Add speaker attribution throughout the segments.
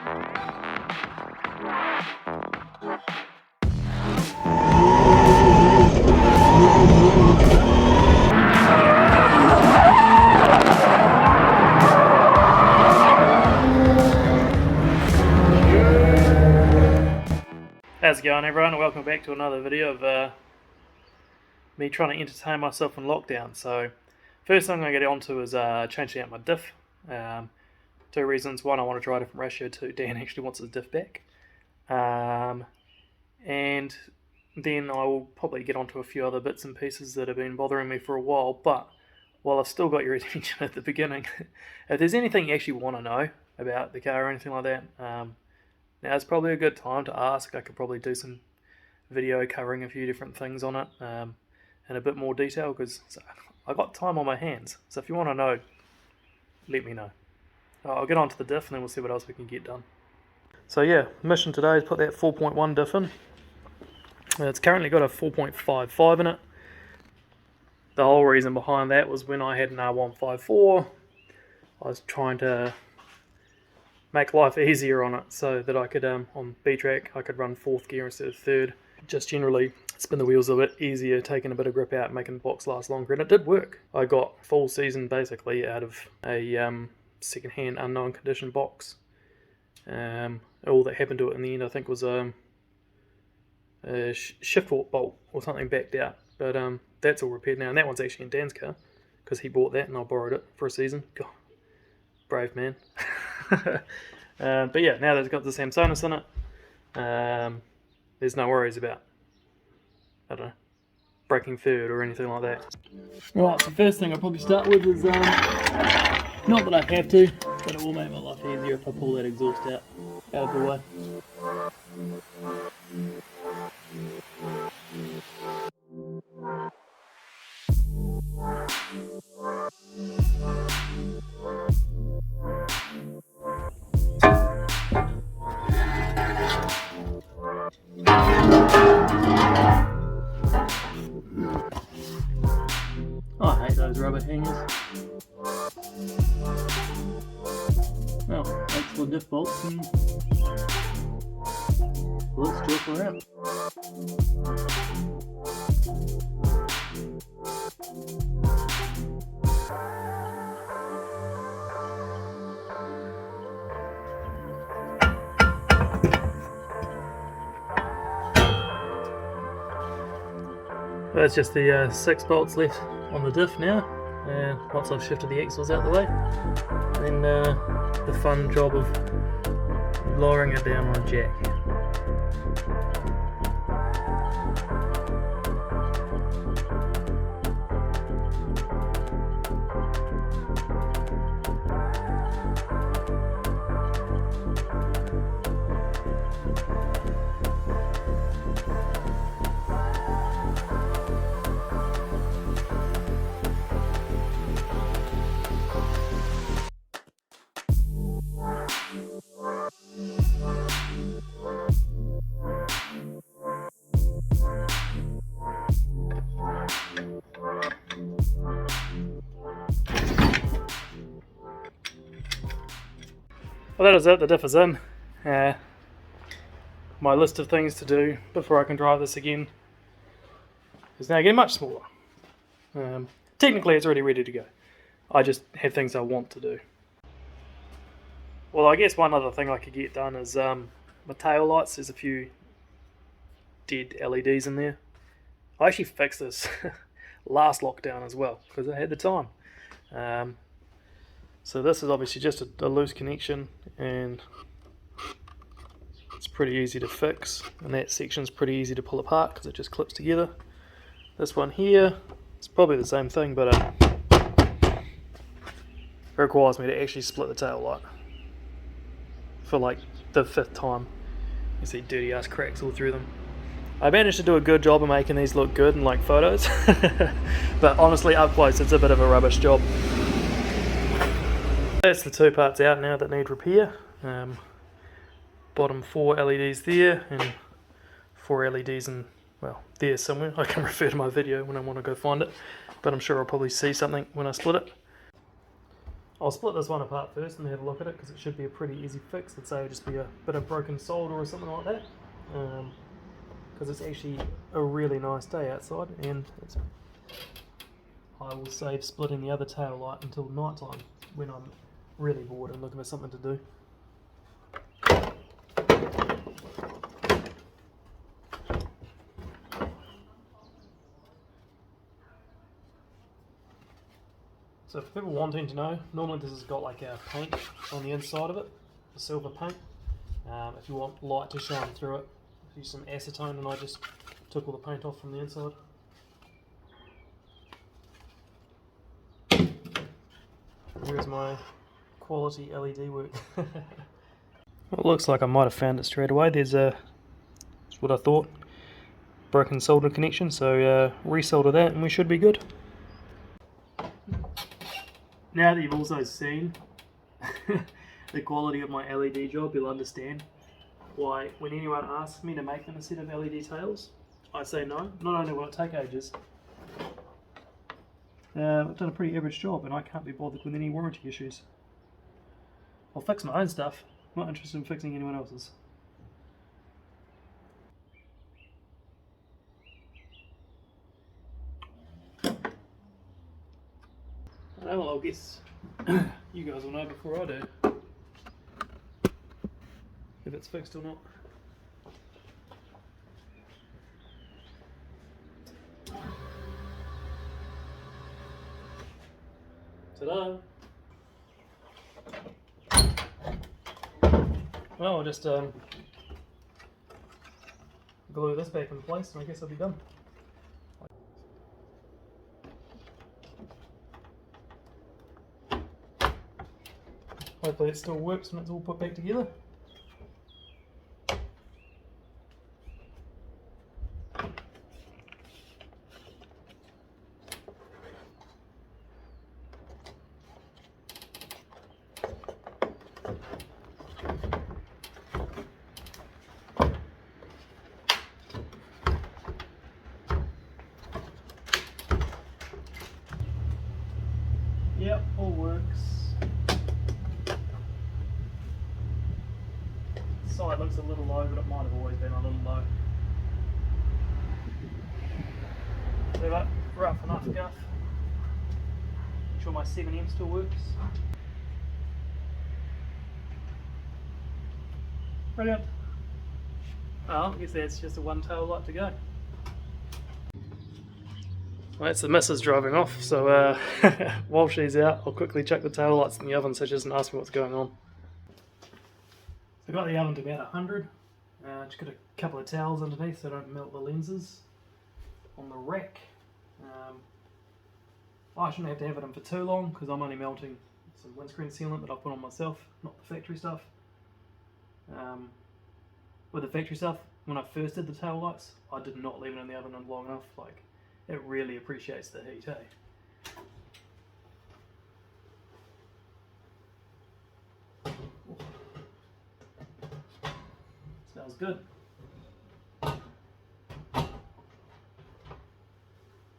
Speaker 1: How's it going, everyone? Welcome back to another video of me trying to entertain myself in lockdown. So first thing I'm going to get onto is changing out my diff. Two reasons. One, I want to try a different ratio. Two, Dan actually wants his diff back. And then I will probably get onto a few other bits and pieces that have been bothering me for a while. But while I've still got your attention at the beginning, if there's anything you actually want to know about the car or anything like that, now it's probably a good time to ask. I could probably do some video covering a few different things on it in a bit more detail, because I've got time on my hands. So if you want to know, let me know. I'll get on to the diff and then we'll see what else we can get done. So yeah, mission today is put that 4.1 diff in. It's currently got a 4.55 in it. The whole reason behind that was when I had an R154, I was trying to make life easier on it so that I could, on B-track, I could run 4th gear instead of 3rd. Just generally spin the wheels a bit easier, taking a bit of grip out, making the box last longer, and it did work. I got full season basically out of a second-hand unknown condition box. All that happened to it in the end, I think, was a shift bolt or something backed out, but that's all repaired now, and that one's actually in Dan's car because he bought that and I borrowed it for a season. God, brave man. But yeah, now that it's got the Samsonus in it, there's no worries about, I don't know, breaking third or anything like that. Right, so first thing I'll probably start with is, not that I have to, but it will make my life easier if I pull that exhaust out of the way. I hate those rubber hangers. Well, that's the diff bolts, and let's check her out. That's just the 6 bolts left on the diff now, and once I've shifted the axles out the way, then the fun job of lowering it down on a jack. Well, that is it, the diff is in. My list of things to do before I can drive this again is now getting much smaller. Technically it's already ready to go. I just have things I want to do. Well, I guess one other thing I could get done is my tail lights. There's a few dead LEDs in there. I actually fixed this last lockdown as well because I had the time. So this is obviously just a loose connection, and it's pretty easy to fix, and that section's pretty easy to pull apart because it just clips together. This one here, it's probably the same thing, but it requires me to actually split the tail light for like the 5th time. You see dirty ass cracks all through them. I managed to do a good job of making these look good in like photos, but honestly up close it's a bit of a rubbish job. That's the 2 parts out now that need repair. Bottom 4 LEDs there, and 4 LEDs in, well, there somewhere. I can refer to my video when I want to go find it, but I'm sure I'll probably see something when I split it. I'll split this one apart first and have a look at it, because it should be a pretty easy fix. I'd say it'll just be a bit of broken solder or something like that, because it's actually a really nice day outside, and I will save splitting the other tail light until night time when I'm really bored and looking for something to do. So for people wanting to know, normally this has got like a paint on the inside of it, a silver paint. If you want light to shine through it, use some acetone, and I just took all the paint off from the inside. Here's my quality LED work. It looks like I might have found it straight away. There's that's what I thought, broken solder connection, so resolder that and we should be good. Now that you've also seen the quality of my LED job, you'll understand why when anyone asks me to make them a set of LED tails, I say no. Not only will it take ages, I've done a pretty average job and I can't be bothered with any warranty issues. I'll fix my own stuff, I'm not interested in fixing anyone else's. Well, I guess you guys will know before I do if it's fixed or not. Ta-da! Well, I'll just glue this back in place and I guess I'll be done. Hopefully it still works when it's all put back together. Yep, all works. Side looks a little low, but it might have always been a little low. So that rough enough guff. Make sure my 7M still works. Brilliant. Well, I guess that's just a one tail light to go. Well, that's the missus driving off, so while she's out, I'll quickly chuck the tail lights in the oven so she doesn't ask me what's going on. So I got the oven to about 100. Just got a couple of towels underneath so I don't melt the lenses on the rack. I shouldn't have to have it in for too long because I'm only melting some windscreen sealant that I've put on myself, not the factory stuff. With the factory stuff, when I first did the tail lights, I did not leave it in the oven long enough. Like, it really appreciates the heat, eh? Smells good.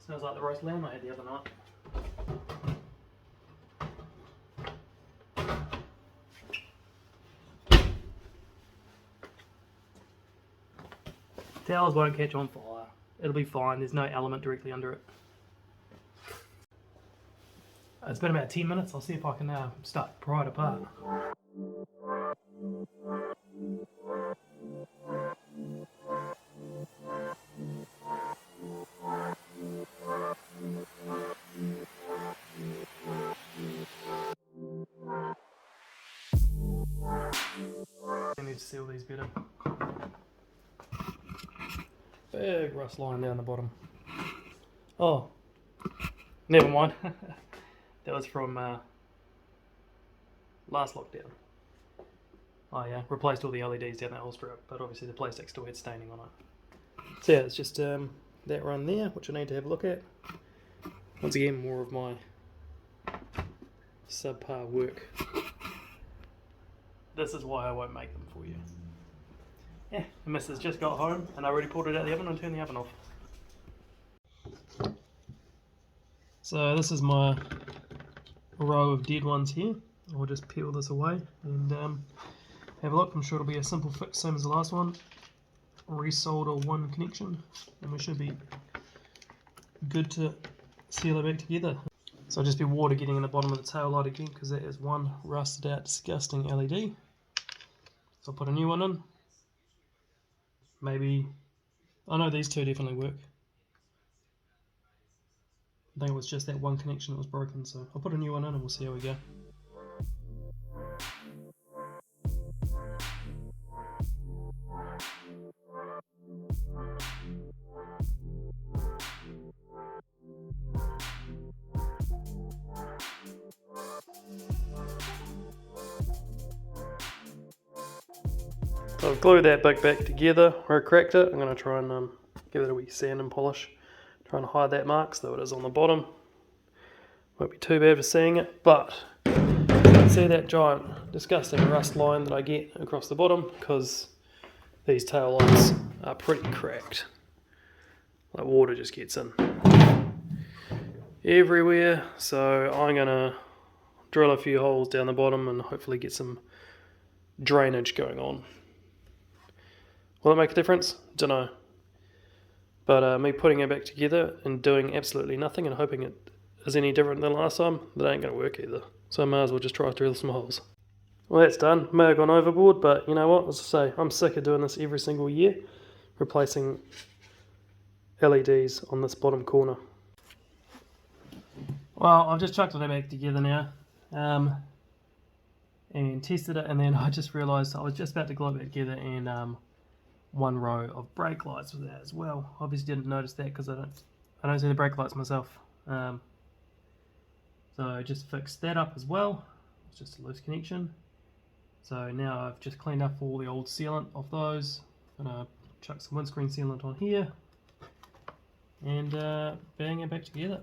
Speaker 1: Smells like the roast lamb I had the other night. Towels won't catch on fire. It'll be fine, there's no element directly under it. It's been about 10 minutes, I'll see if I can start to pry it apart. I need to seal these better. Big rust line down the bottom. Oh, never mind. That was from last lockdown. Oh yeah, replaced all the LEDs down that whole strip, but obviously the plastic still had staining on it. So yeah, it's just that run there, which I need to have a look at. Once again, more of my subpar work. This is why I won't make them for you. Yeah, the missus just got home and I already pulled it out of the oven and turned the oven off. So this is my row of dead ones here. I'll just peel this away and have a look. I'm sure it'll be a simple fix, same as the last one. Resolder one connection, and we should be good to seal it back together. So I'll just be water getting in the bottom of the tail light again, because that is one rusted out disgusting LED. So I'll put a new one in. Maybe, I know these two definitely work. I think it was just that one connection that was broken, so I'll put a new one in and we'll see how we go. So I've glued that bit back together where I cracked it. I'm going to try and give it a wee sand and polish. Try and hide that mark so it is on the bottom. Won't be too bad for seeing it, but you can see that giant disgusting rust line that I get across the bottom because these tail lights are pretty cracked. Like water just gets in everywhere, so I'm going to drill a few holes down the bottom and hopefully get some drainage going on. Will it make a difference? Don't know. But me putting it back together and doing absolutely nothing and hoping it is any different than last time, that ain't going to work either. So I may as well just try to drill some holes. Well, that's done. May have gone overboard, but you know what? As I say, I'm sick of doing this every single year, replacing LEDs on this bottom corner. Well, I've just chucked it back together now. And tested it, and then I just realised I was just about to glue it back together, and one row of brake lights was out as well. Obviously didn't notice that because I don't see the brake lights myself. So I just fixed that up as well. It's just a loose connection. So now I've just cleaned up all the old sealant off those. I'm gonna chuck some windscreen sealant on here and bang it back together.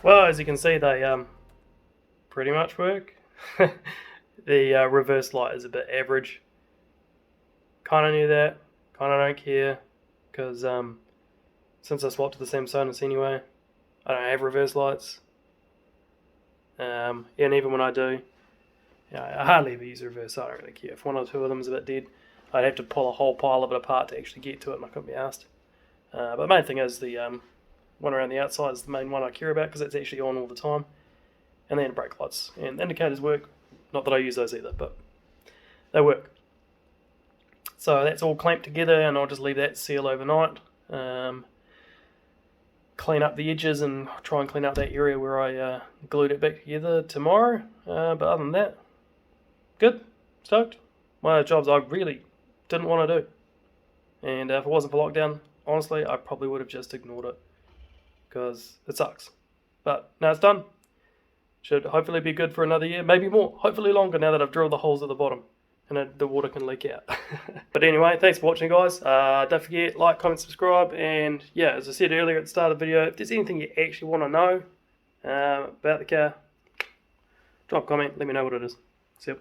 Speaker 1: Well, as you can see, they pretty much work. The reverse light is a bit average. Kind of knew that. Kind of don't care, because since I swapped to the same Sonus anyway, I don't have reverse lights. And even when I do, I hardly ever use reverse, so I don't really care. If one or two of them is a bit dead, I'd have to pull a whole pile of it apart to actually get to it, and I couldn't be asked. But the main thing is the one around the outside is the main one I care about, because it's actually on all the time. And then brake lights and indicators work. Not that I use those either, but they work. So that's all clamped together, and I'll just leave that seal overnight. Clean up the edges and try and clean up that area where I glued it back together tomorrow. But other than that, good, stoked. One of the jobs I really didn't want to do. And if it wasn't for lockdown, honestly, I probably would have just ignored it, because it sucks. But now it's done. Should hopefully be good for another year, maybe more, hopefully longer, now that I've drilled the holes at the bottom and the water can leak out. But anyway, thanks for watching, guys. Don't forget, like, comment, subscribe, and yeah, as I said earlier at the start of the video, if there's anything you actually want to know about the car, drop a comment, let me know what it is. See you.